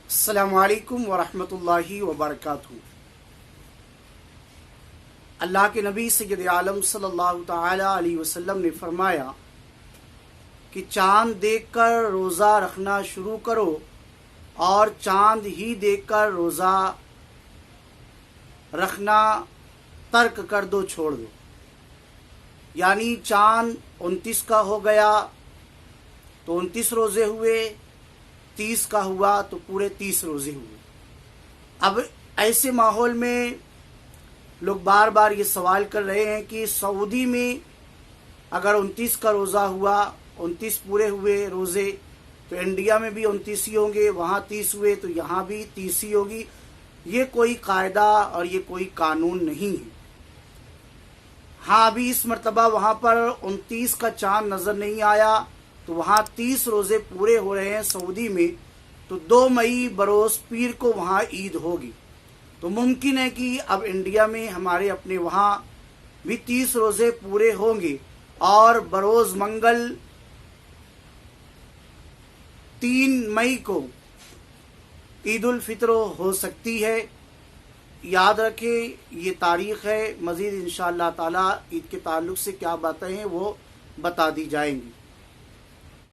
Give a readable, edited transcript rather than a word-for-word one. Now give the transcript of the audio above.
अस्सलामु अलैकुम वरहमतुल्लाहि वबरकातुहू। अल्लाह के नबी सय्यद आलम सल्लल्लाहु ताला अलैहि वसल्लम ने फरमाया कि चाँद देखकर रोज़ा रखना शुरू करो और चाँद ही देखकर रोज़ा रखना तर्क कर दो, छोड़ दो। यानी चाँद 29 का हो गया तो 29 रोज़े हुए, 30 का हुआ तो पूरे 30 रोज़े हुए। अब ऐसे माहौल में लोग बार बार ये सवाल कर रहे हैं कि सऊदी में अगर 29 का रोज़ा हुआ, 29 पूरे हुए रोज़े, तो इंडिया में भी 29 ही होंगे, वहाँ 30 हुए तो यहाँ भी 30 ही होगी। ये कोई कायदा और ये कोई कानून नहीं है। हाँ, अभी इस मर्तबा वहाँ पर 29 का चाँद नज़र नहीं आया तो वहाँ 30 रोज़े पूरे हो रहे हैं सऊदी में, तो 2 मई बरोज़ पीर को वहाँ ईद होगी। तो मुमकिन है कि अब इंडिया में हमारे अपने वहाँ भी 30 रोज़े पूरे होंगे और बरोज़ मंगल 3 मई को ईद उल फित्र हो सकती है। याद रखें, ये तारीख़ है। मज़ीद इंशाअल्लाह ताला ईद के ताल्लुक़ से क्या बातें हैं वो बता दी जाएंगी।